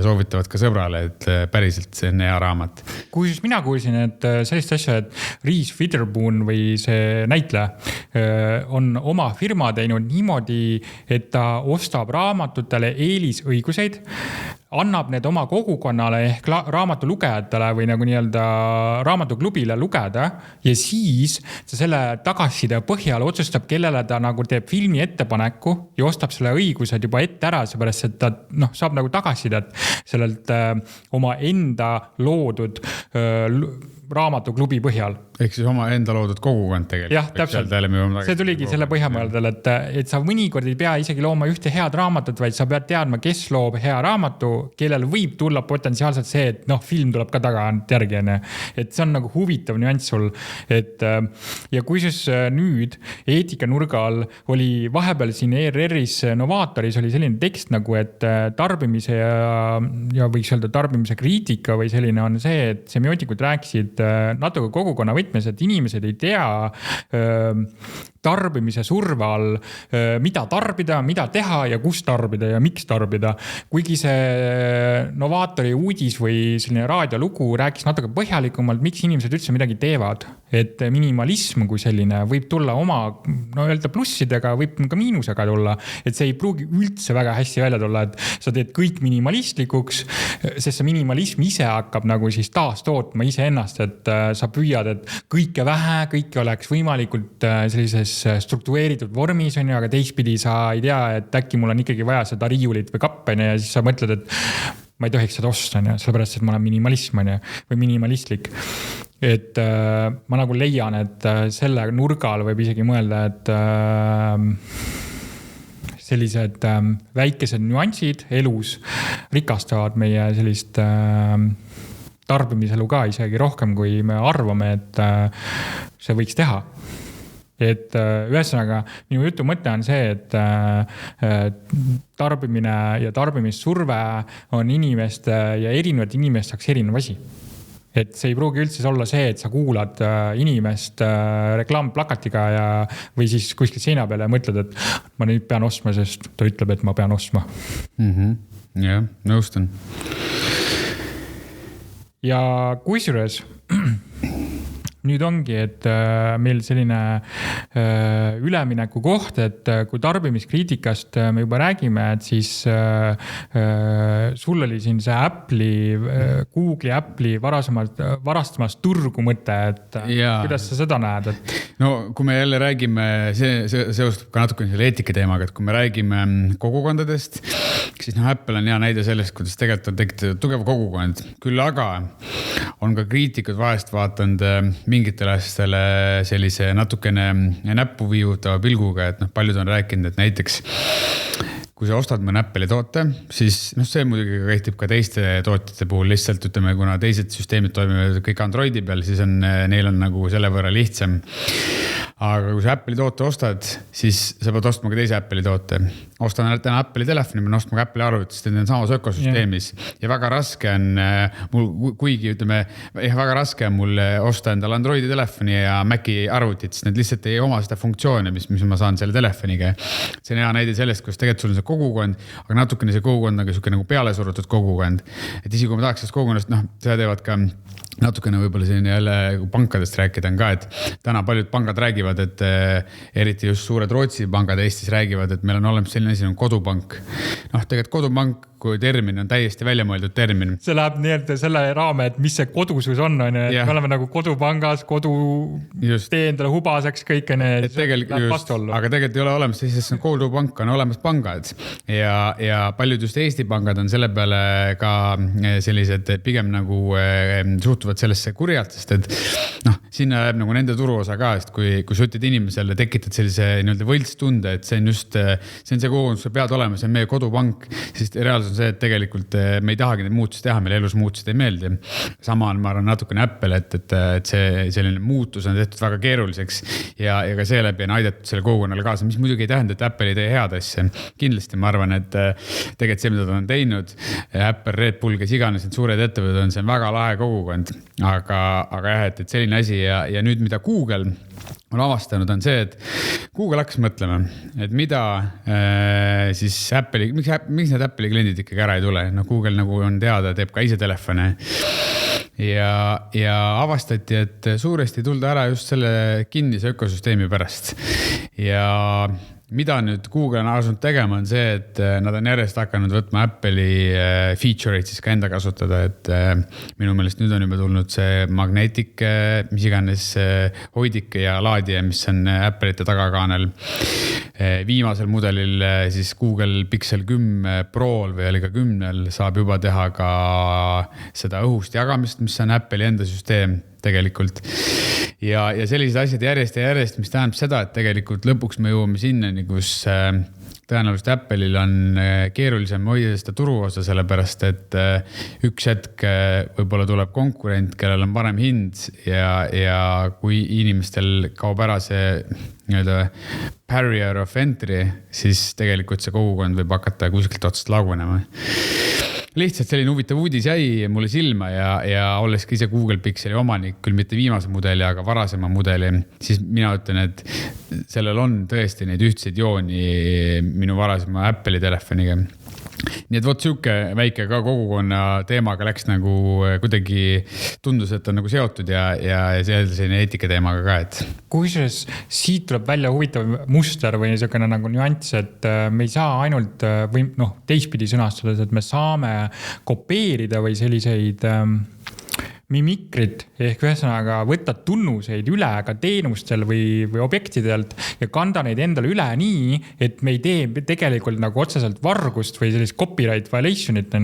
Speaker 2: soovitavad ka sõbrale, et päriselt see on hea raamat.
Speaker 1: Kui mina kuulsin, et sellist asja, et Reese Witherspoon või see näitleja on oma firma teinud niimoodi, et ta ostab raamatutele eelisõiguseid, annab need oma kogukonnale ehk raamatu lugejatele või nagu nii-öelda raamatuklubile lugeda ja siis ta selle tagasiside põhjal otsustab, kellele ta nagu teeb filmi ettepaneku ja ostab selle õigused juba ette ära, seepärast et ta saab nagu tagasisidet sellelt oma enda loodud raamatuklubi põhjal.
Speaker 2: Ehk siis oma enda loodud kogukond tegelikult.
Speaker 1: Jah, täpselt. See tuligi selle põhjamõeldel, et sa mõnikord ei pea isegi looma ühte head raamatut, vaid sa pead teadma, kes loob hea raamatu, kellel võib tulla potentsiaalselt see, et film tuleb ka taga järgi. Et see on nagu huvitav nüanss sul. Ja kui siis nüüd eetika nurga all oli vahepeal siin ERR-is Novaatoris oli selline tekst nagu, et tarbimise ja võiks öelda tarbimise kriitika või selline on see, et semiootikud rääkisid natuke kogukonna võtmes, et inimesed ei tea tarbimise surve all, mida tarbida, mida teha ja kus tarbida ja miks tarbida. Kuigi see Novaatori uudis või selline raadiolugu rääkis natuke põhjalikumalt, miks inimesed üldse midagi teevad. Et minimalism kui selline võib tulla oma öelda plussidega, võib ka miinusega tulla. Et see ei pruugi üldse väga hästi välja tulla, et sa teed kõik minimalistlikuks, sest see minimalism ise hakkab nagu siis taastootma ise ennast, et sa püüad, et kõike vähe, kõike oleks võimalikult sellises struktureeritud vormis, aga teistpidi sa ei tea, et äkki mul on ikkagi vaja seda riiulit või kappene ja siis sa mõtled, et ma ei tohiks seda osta, sellepärast, et ma olen minimalism või minimalistlik. Et ma nagu leian, et selle nurgal võib isegi mõelda, et sellised väikesed nüansid elus rikastavad meie sellist tarbimiselu ka isegi rohkem, kui me arvame, et see võiks teha. Et ühesõnaga, minu jutu mõte on see, et tarbimine ja tarbimissurve on inimeste ja erinevad inimest saaks erinev asi. et see ei pruugi üldse olla see, et sa kuulad inimest reklaamplakatiga või siis kuskil seina peale ja mõtled, et ma nüüd pean ostma, sest ta ütleb, et ma pean ostma.
Speaker 2: Jah, nõustun.
Speaker 1: Ja kusjuures nüüd ongi, et meil selline ülemineku koht, et kui tarbimiskriitikast me juba räägime, et siis sul oli siin see Google'i Apple'i varastamas turgu mõte, et kuidas sa seda näed?
Speaker 2: No kui me jälle räägime, see seostub ka natuke selle eetika teemaga, et kui me räägime kogukondadest, siis Apple on hea näide sellest, kuidas tegelikult on tekitatud tugev kogukond. Küll aga on ka kriitikud vahest vaatanud mingitele asjadele sellise natukene näppu viivutava pilguga, et paljud on rääkinud, et näiteks kui sa ostad mõne Apple'i toote, siis see muidugi kehtib ka teiste tootjate puhul, lihtsalt ütleme, kuna teised süsteemid toimivad kõik Androidi peal, siis neil on nagu selle võrra lihtsam. Aga kui sa Apple'i toote ostad, siis sa pead ostma ka teise Apple'i toote. Ostan täna Apple'i telefoni, ma ostma ka Apple'i arvutist, need on samas ökosüsteemis. Ja väga raske on mul, kuigi ütleme, väga raske on mul osta endale Androidi telefoni ja Maci arvutit, sest need lihtsalt ei oma seda funktsioone, mis ma saan selle telefoniga. See on hea näide sellest, kus tegelikult sul on see kogukond, aga natukene see kogukond on ka peale surutud kogukond. Et isegi kui ma tahaks sellest kogukonnast, seda teevad ka natukene võib-olla selline jälle pankadest rääkida on ka, et täna paljud pangad räägivad, et eriti just suured Rootsi pangad Eestis räägivad, et meil on olemas selline asi on kodupank. Tegelikult kodupank kui termin on täiesti väljamõeldud termin.
Speaker 1: See läheb nii-öelda selle raame, et mis see kodusus on, et me oleme nagu kodupangas, tee endale hubaseks kõik, aga
Speaker 2: tegelikult ei ole olemas, siis kodupank on olemas pangad ja paljud just Eesti pangad on selle peale ka sellised pigem nagu suhtuvad sellesse kurjalt, sest et sinna jääb nagu nende turuosa ka, sest kui sa ütled inimesele, tekitad sellise võltstunde, et see on see kogukond, sa pead olema, see on meie kodupank, siis reaalselt on see, et tegelikult me ei tahagi neid muutusi teha, meil elus muutused ei meeldi. Sama on, ma arvan, natukene Apple, et see selline muutus on tehtud väga keeruliseks ja ka seeläbi on aidatud selle kogukonnale kaasa, mis muidugi ei tähenda, et Apple ei tee head asja. Kindlasti ma arvan, et tegelikult see, mida ta on teinud, Apple, Red Bull, kes iganes need suured ettevõtted on, see on väga lahe kogukond, aga jah, et selline asi ja nüüd, mida Google on avastanud, on see, et Google hakkas mõtlema, et mida siis Apple'i, miks need Apple'i kliendid ikkagi ära ei tule? Google nagu on teada, teeb ka ise telefone ja avastati, et suuresti tulda ära just selle kinnise ökosüsteemi pärast ja mida nüüd Google on asunud tegema on see, et nad on järjest hakanud võtma Apple'i feature'id siis ka enda kasutada, et minu meelest nüüd on juba tulnud see magnetic, mis iganes hoidik ja laadija, mis on Apple'ite tagakaanel. Viimasel mudelil siis Google Pixel 10 Pro'l või oli ka 10 saab juba teha ka seda õhust jagamist, mis on Apple'i enda süsteem tegelikult. Ja sellised asjad järjest, mis tähendab seda, et tegelikult lõpuks me jõuame sinnani, kus tõenäoliselt Apple'il on keerulisem hoida seda turuosa, sellepärast, et üks hetk võib-olla tuleb konkurent, kellel on parem hind ja kui inimestel kaob ära see barrier of entry, siis tegelikult see kogukond võib hakata kuskilt otsast lagunema. Lihtsalt selline huvitav uudis jäi mulle silma ja olles ka ise Google Pixeli omanik, küll mitte viimase mudeli, aga varasema mudeli, siis mina ütlen, et sellel on tõesti neid ühtseid jooni minu varasema Apple'i telefoniga. Nii et võt siuke väike ka kogukonna teemaga läks nagu kuidagi tundus, et on nagu seotud ja selline eetika teemaga ka, et.
Speaker 1: Kusjuures siit tuleb välja huvitav muster või niisugune nagu nüanss, et me ei saa ainult või teistpidi sõnastades, et me saame kopeerida või selliseid mimikrit ehk ühesõnaga võtta tunnuseid üle ka teenustel või objektidelt ja kanda neid endale üle nii, et me ei tee tegelikult nagu otseselt vargust või sellist copyright violation'it,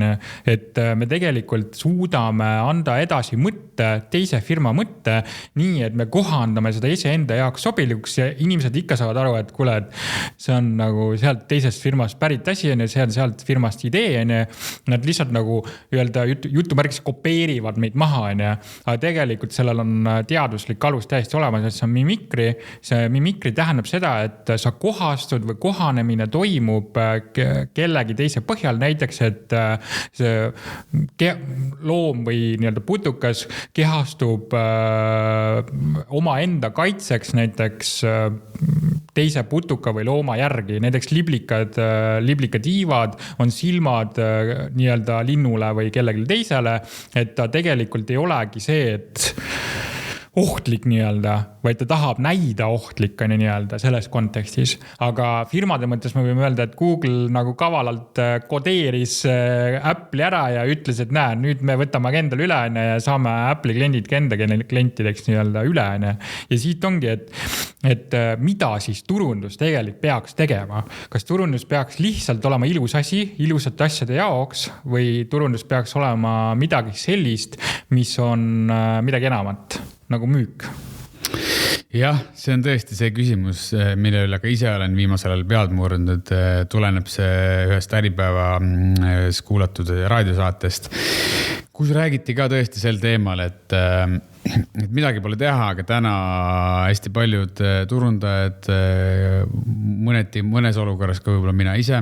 Speaker 1: et me tegelikult suudame anda edasi mõtte, teise firma mõtte nii, et me kohandame seda iseenda jaoks sobilikuks ja inimesed ikka saavad aru, et kuule, et see on nagu sealt teisest firmast pärit asi ja see on sealt firmast idee. Nad lihtsalt nagu jutumärgis kopeerivad meid maha aga tegelikult sellel on teaduslik alus täiesti olemas, et see on mimikri. See mimikri tähendab seda, et sa kohastud või kohanemine toimub kellegi teise põhjal, näiteks, et see loom või nii-öelda putukas kehastub omaenda kaitseks näiteks teise putuka või looma järgi. Näiteks liblikad tiivad on silmad nii-öelda linnule või kellelegi teisele, et ta tegelikult ei olegi see, et ohtlik nii-öelda, vaid ta tahab näida ohtlik on nii-öelda selles kontekstis. Aga firmade mõttes me võime öelda, et Google nagu kavalalt kodeeris Apple'i ära ja ütles, et näe, nüüd me võtame endale üle ja saame Apple'i kliendid enda klientideks nii-öelda üle. Ja siit ongi, et mida siis turundus tegelikult peaks tegema. Kas turundus peaks lihtsalt olema ilus asi, ilusate asjade jaoks või turundus peaks olema midagi sellist, mis on midagi enamat? Nagu müük.
Speaker 2: Jah, see on tõesti see küsimus, mille üle ka ise olen viimasel ajal pead murnud, tuleneb see ühest Äripäeva kuulatud raadiosaatest, kus räägiti ka tõesti sel teemal, et midagi pole teha, aga täna hästi paljud turundajad, mõnes olukorras ka võib-olla mina ise,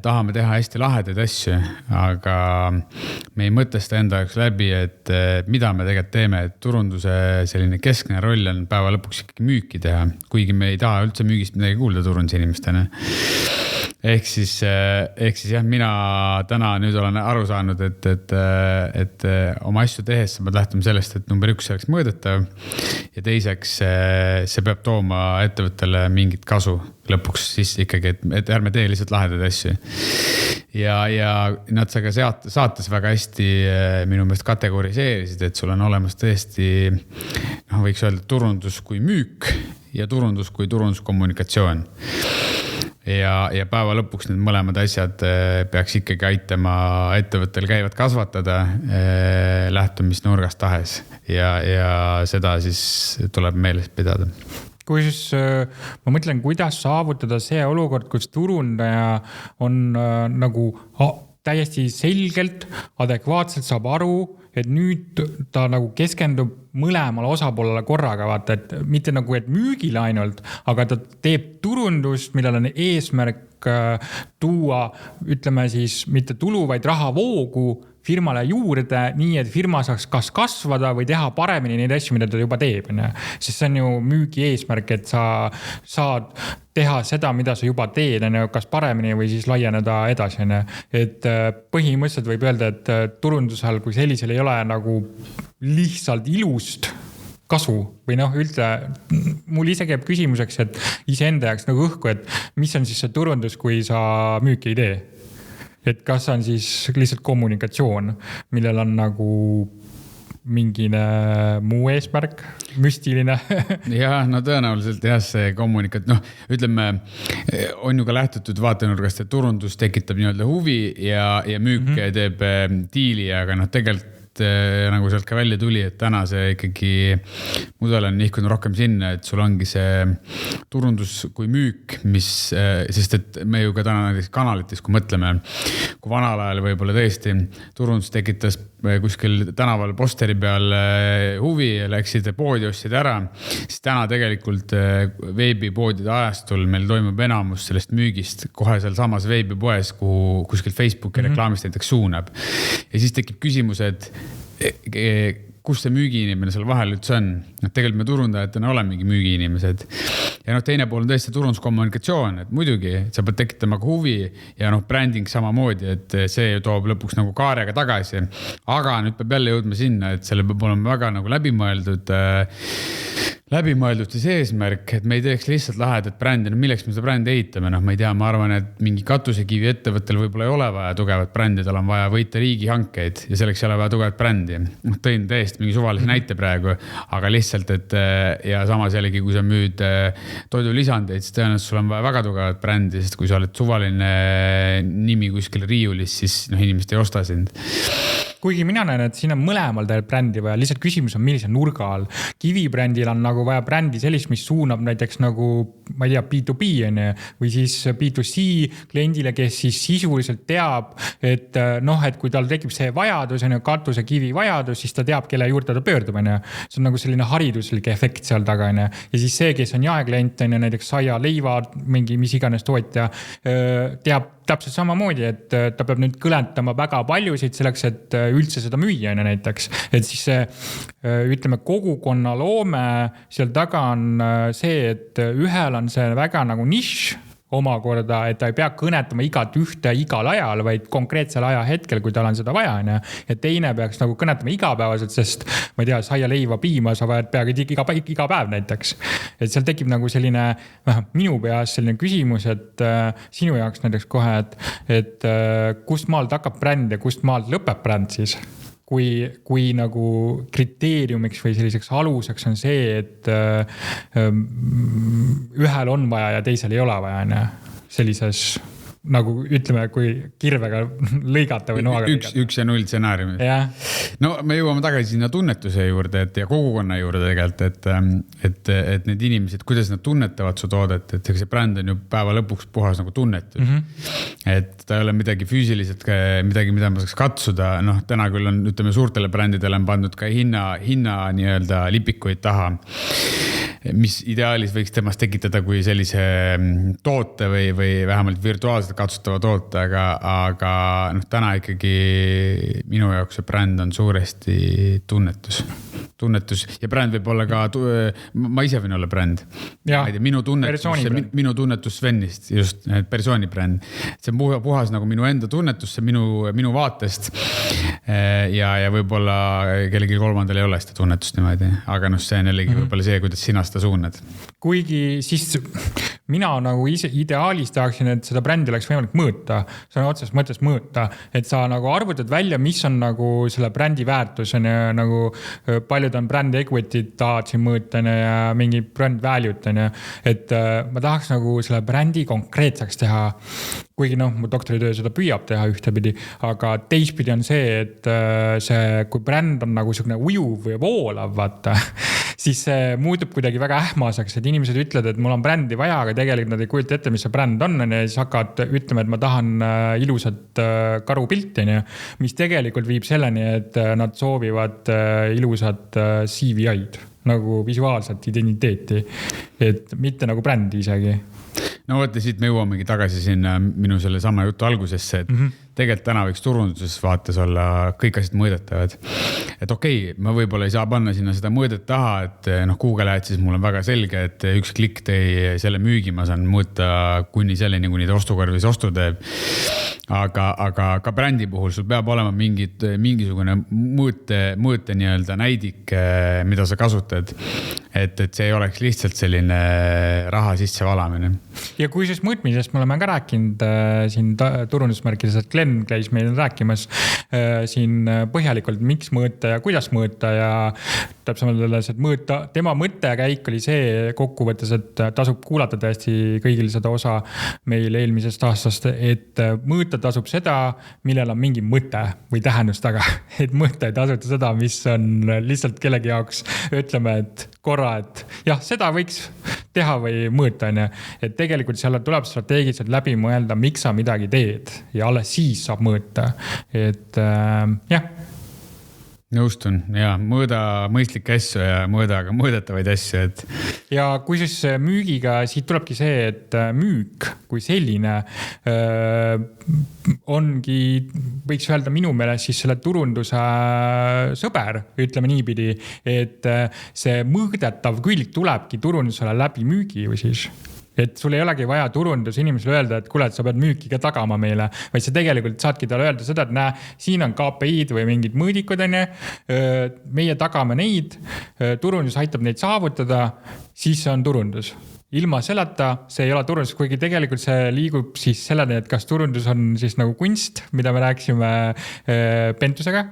Speaker 2: tahame teha hästi lahedaid asju, aga me ei mõtesta enda jaoks läbi, et mida me tegelikult teeme, et turunduse selline keskne roll on päeva lõpuks ikkagi müüki teha, kuigi me ei taha üldse müügist midagi kuulda turundusinimestena. Ehk siis jah, mina täna nüüd olen aru saanud, et oma asju tehes sa pead lähtuma sellest, et number 1 oleks mõõdetav ja teiseks see peab tooma ettevõttele mingit kasu lõpuks siis ikkagi, et ärme tee lihtsalt lahedaid asju. Ja nad sa ka saates väga hästi minu meelest kategoriseerisid, et sul on olemas tõesti, võiks öelda turundus kui müük ja turundus kui turunduskommunikatsioon. Ja päeva lõpuks need mõlemad asjad peaks ikkagi aitama ettevõttel käivad kasvatada lähtumisnurgast tahes ja seda siis tuleb meeles pidada.
Speaker 1: Kus ma mõtlen, kuidas saavutada see olukord, kus turundaja on nagu täiesti selgelt, adekvaatselt saab aru, et nüüd ta nagu keskendub mõlemale osapoolele korraga, vaata, et mitte nagu, et müügile ainult, aga ta teeb turundust, millel on eesmärk tuua, ütleme siis, mitte tulu, vaid rahavoogu firmale juurde, nii et firma saaks kas kasvada või teha paremini neid asju, mida ta juba teeb. Sest see on ju müügi eesmärk, et sa saad teha seda, mida sa juba teed, kas paremini või siis laieneda edasi. Et põhimõtteliselt võib öelda, et turundusel, kui sellisel ei ole nagu lihtsalt ilust kasu või üldse, mul ise käib küsimuseks, et iseenda jaoks nagu õhku, et mis on siis see turundus, kui sa müüki ei tee? Et kas on siis lihtsalt kommunikatsioon, millel on nagu mingine muu eesmärk, müstiline?
Speaker 2: Jah, tõenäoliselt jah, see ütleme, on ju ka lähtutud vaatenurgast, et turundus tekitab nii-öelda huvi ja müük teeb diili, aga tegelikult nagu sealt ka välja tuli, et täna see ikkagi mudel on nihkunud rohkem sinna, et sul ongi see turundus kui müük, sest et me ju ka täna näiteks kanalites, kui mõtleme, kui vanal ajal võib-olla tõesti turundus tekitas kuskil tänaval posteri peal huvi ja läksid poodi ostsid ära, siis täna tegelikult veebipoodide ajastul meil toimub enamus sellest müügist kohe seal samas veebipoes, kuhu kuskil Facebooki reklaamist näiteks suunab. Ja siis tekib küsimus, et kus see müügiinimene seal vahel üldse on. Tegelikult me turundajatena olemegi müügiinimesed. Ja teine pool on tõesti turunduskommunikatsioon, et muidugi sa pead tekitama ka huvi ja branding samamoodi, et see toob lõpuks nagu kaarega tagasi. Aga nüüd peab jälle jõudma sinna, et selle peab olema väga nagu läbimõeldud siis eesmärk, et me ei teeks lihtsalt lahedat brändi. Milleks me seda brändi ehitame? Ma ei tea, ma arvan, et mingi katusekivi ettevõttel võib-olla ei ole vaja tugevat brändi, tal on vaja võita riigihankeid ja selleks ei ole vaja tugevat brändi. Tõin täiesti mingi suvalise näite praegu, aga lihtsalt, et ja samas jällegi, kui sa müüd toidulisandeid, siis tõenäoliselt sul on vaja väga tugevat brändi, sest kui sa oled suvaline nimi kuskil riiulis, siis inimesed ei osta sind.
Speaker 1: kuigi mina näen, et siin on mõlemal tähel brändi vaja, lihtsalt küsimus on, millise nurga all. Kivibrändil on nagu vaja brändi sellist, mis suunab näiteks nagu, ma ei tea, B2B või siis B2C kliendile, kes siis sisuliselt teab, et et kui tal tekib see vajadus, katuse kivi vajadus, siis ta teab, kelle juurde ta pöördub. See on nagu selline hariduslik efekt seal taga. Ja siis see, kes on jaeklient, näiteks saia, leiva, mingi mis iganes tootja, teab täpselt samamoodi, et ta peab nüüd kõlentama väga paljusid selleks, et üldse seda müüa näiteks. Et siis see, ütleme, kogukonna loome seal taga on see, et ühel on see väga nagu nišš omakorda, et ta ei pea kõnetama igat ühte igal ajal, vaid konkreetsel ajahetkel, kui tal on seda vaja. Ja teine peaks nagu kõnetama igapäevaselt, sest ma ei tea, saia, leiva, piima sa vajad peagi iga päev näiteks. Et seal tekib nagu selline, minu peas selline küsimus, et sinu jaoks näiteks kohe, et kust maalt hakkab bränd ja kust maalt lõpeb bränd siis? Kui nagu kriteeriumiks või selliseks aluseks on see, et ühel on vaja ja teisel ei ole vaja sellises nagu ütleme, kui kirvega lõigata või noaga lõigata.
Speaker 2: Üks ja null stsenaariumis. No me jõuame tagasi sinna tunnetuse juurde ja kogukonna juurde tegelikult, et need inimesed, kuidas nad tunnetavad su toodet, et see bränd on ju päeva lõpuks puhas nagu tunnetus. Et ta ei ole midagi füüsiliselt, midagi, mida ma saaks katsuda. Täna küll on, ütleme, suurtele brändidele on pandud ka hinna nii-öelda lipikuid taha, mis ideaalis võiks temast tekitada kui sellise toote või vähemalt virtuaalselt katsutava toote, aga täna ikkagi minu jaoks see bränd on suuresti tunnetus ja bränd võib olla ka, ma ise võin olla bränd. Minu tunnetus Svenist, just persooni bränd. See on puhas nagu minu enda tunnetus, see minu vaatest ja võib-olla kellegi kolmandal ei ole seda tunnetust niimoodi, aga see on jällegi võib-olla see, kuidas sina seda suunad.
Speaker 1: Kuigi siis mina nagu ideaalis tahaksin, et seda brändi oleks võimalik mõõta, see on otsest mõttes mõõta, et sa nagu arvutad välja, mis on nagu selle brändi väärtus on ja nagu paljud on brand equity tahaksin mõõta ja mingi brand value't on ja, et ma tahaks nagu selle brändi konkreetseks teha, kuigi mu doktoritöö seda püüab teha ühtepidi, aga teistpidi on see, et see, kui bränd on nagu selline ujuv või voolav, vaata, siis see muutub kuidagi väga ähmaseks, et inimesed ütlevad, et mul on brändi vaja, aga tegelikult nad ei kujuta ette, mis see bränd on ja siis hakkavad ütlema, et ma tahan ilusat karupilti, mis tegelikult viib selleni, et nad soovivad ilusat CVI-d, nagu visuaalset identiteeti, et mitte nagu brändi isegi.
Speaker 2: No võtta siit me jõuamegi tagasi sinna minu selle sama jutu algusesse, et tegelikult täna võiks turunduses vaates olla kõik asjad mõõdetavad. Et okei, ma võib-olla ei saa panna sinna seda mõõdet taha, et Google Adsis mul on väga selge, et üks klikk tõi selle müügi, ma saan mõõta kuni selleni, kuni ta ostukorvis ostu teeb. Aga ka brändi puhul sul peab olema mingisugune mõõte nii-öelda näidik, mida sa kasutad, et see ei oleks lihtsalt selline raha sisse valamine.
Speaker 1: Ja kui siis mõõtmisest me oleme ka rääkinud siin turundusmärkides, et Glenn käis meil rääkimas siin põhjalikult, miks mõõta ja kuidas mõõta ja täpsemalt öeldes, et mõõta, tema mõttekäik oli see kokkuvõttes, et tasub kuulata täiesti kõigil seda osa meil eelmisest aastast, et mõõta tasub seda, millel on mingi mõte või tähendus taga. Et mõõta ei tasuta seda, mis on lihtsalt kellegi jaoks, ütleme, et korra, et jah, seda võiks teha või mõõta. Et tegelikult seal tuleb strateegiliselt läbi mõelda, miks sa midagi teed ja alles siis saab mõõta. Et jah.
Speaker 2: Nõustun ja mõõda mõistlikke asju ja mõõda ka mõõdetavaid asju. Et...
Speaker 1: Ja kui siis müügiga, siit tulebki see, et müük kui selline ongi, võiks öelda minu meelest siis selle turunduse sõber, ütleme niipidi, et see mõõdetav külg tulebki turundusele läbi müügi või siis. Et sul ei olegi vaja turundus inimesele öelda, et kuule, et sa pead müüki ka tagama meile, vaid sa tegelikult saadki talle öelda seda, et näe, siin on KPI-d või mingid mõõdikud, meie tagame neid, turundus aitab neid saavutada, siis see on turundus. Ilma selleta see ei ole turundus, kuigi tegelikult see liigub siis selleni, et kas turundus on siis nagu kunst, mida me rääksime Pentusega,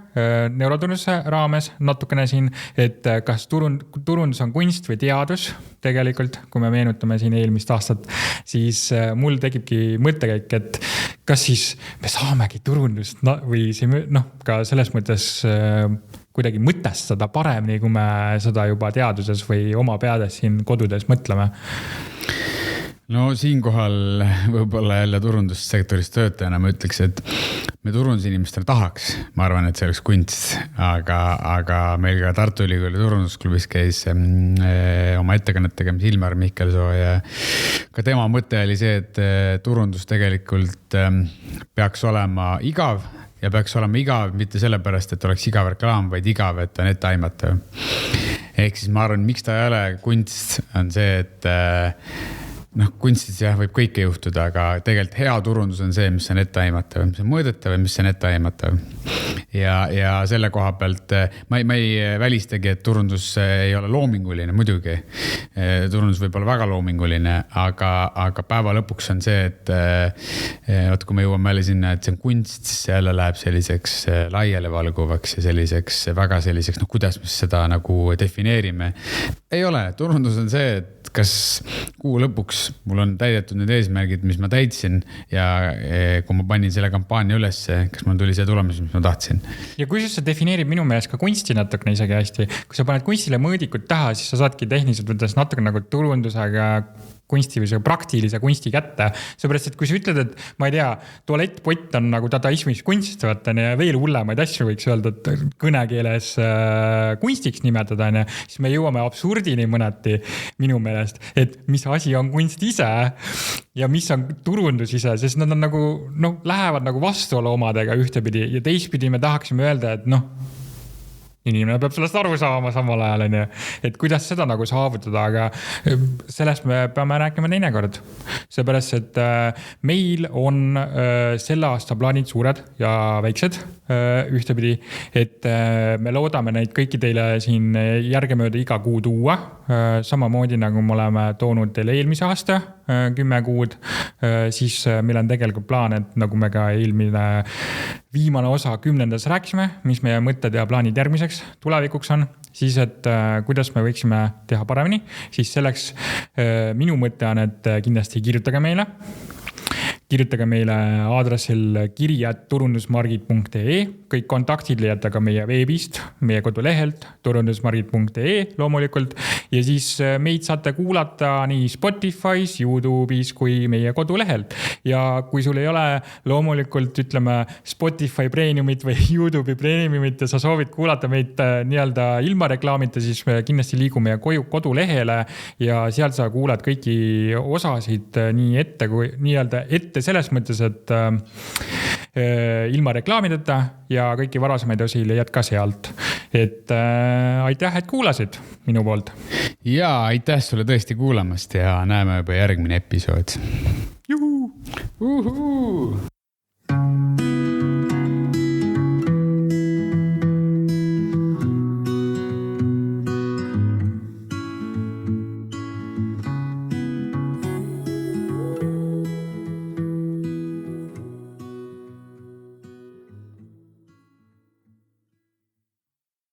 Speaker 1: neuroturunduse raames natukene siin, et kas turundus on kunst või teadus tegelikult, kui me meenutame siin eelmist aastat, siis mul tekibki mõttekäik, et kas siis me saamegi turundust või see ka selles mõttes kuidagi mõtestada paremini, kui me seda juba teaduses või oma peades siin kodudes mõtleme?
Speaker 2: No siinkohal võib-olla jälle turundussektoris töötajana ma ütleks, et me turundusinimestele tahaks. Ma arvan, et see oleks kunst, aga meil ka Tartu Ülikooli turundusklubis käis oma ettekannet tegemas Ilmar Mihkelsoo ja ka tema mõte oli see, et turundus tegelikult peaks olema igav ja peaks olema igav mitte sellepärast, et oleks igav reklaam, vaid igav, et on etteaimatav. Ehk siis ma arvan, miks ta ei ole kunst, on see, et kunstis võib kõike juhtuda, aga tegelikult hea turundus on see, mis on etteaimatav, mis on mõõdetav ja mis on etteaimatav. Ja selle koha pealt ma ei välistagi, et turundus ei ole loominguline, muidugi. Turundus võib olla väga loominguline, aga päeva lõpuks on see, et kui me jõuame jälle sinna, et see on kunst, siis jälle läheb selliseks laiale valguvaks ja selliseks väga selliseks, kuidas me seda nagu defineerime. Ei ole, turundus on see, et kas kuu lõpuks mul on täidetud need eesmärgid, mis ma täitsin ja kui ma panin selle kampaania ülesse, kas mul tuli see tulemus, mis ma tahtsin.
Speaker 1: Ja kui see defineerib minu meelest ka kunsti natukene isegi hästi, kui sa paned kunstile mõõdikud taha, siis sa saadki tehniliselt võttes natuke nagu turundusega kunsti või praktilise kunsti kätte. Seepärast, et kui sa ütled, et ma ei tea, tualettpott on nagu dadaismis kunst, ja veel hullemaid asju võiks öelda, et kõnekeeles kunstiks nimetada, siis me jõuame absurdini mõneti minu meelest, et mis asi on kunst ise ja mis on turundus ise, sest nad on nagu, lähevad nagu vastuolu omadega ühtepidi ja teistpidi me tahaksime öelda, et inimene peab sellest aru saama samal ajal, et kuidas seda nagu saavutada, aga sellest me peame rääkima teinekord. Seepärast, et meil on selle aasta plaanid suured ja väiksed ühtepidi, et me loodame neid kõiki teile siin järgemööda iga kuu tuua, samamoodi nagu me oleme toonud teile eelmise aasta 10 kuud, siis meil on tegelikult plaan, et nagu me ka viimane osa 10. rääkisime, mis meie mõtted ja plaanid järgmiseks tulevikuks on, siis et kuidas me võiksime teha paremini, siis selleks minu mõte on, et kindlasti kirjutage meile aadressil kiri@turundusmargid.ee, kõik kontaktid leiate ka meie veebist, meie kodulehelt turundusmargid.ee loomulikult ja siis meid saate kuulata nii Spotify's, YouTube'is kui meie kodulehelt ja kui sul ei ole loomulikult ütleme Spotify Premiumit või YouTube'i Premiumit ja sa soovid kuulata meid nii-öelda ilma reklaamita, siis me kindlasti liigume kodulehele ja sealt sa kuulad kõiki osasid nii ette kui nii-öelda ette selles mõttes, et ilma reklaamideta ja kõiki varasemaid osi leiad ka sealt. Et aitäh, et kuulasid minu poolt.
Speaker 2: Ja aitäh sulle tõesti kuulamast ja näeme juba järgmine episood.
Speaker 1: Juhu!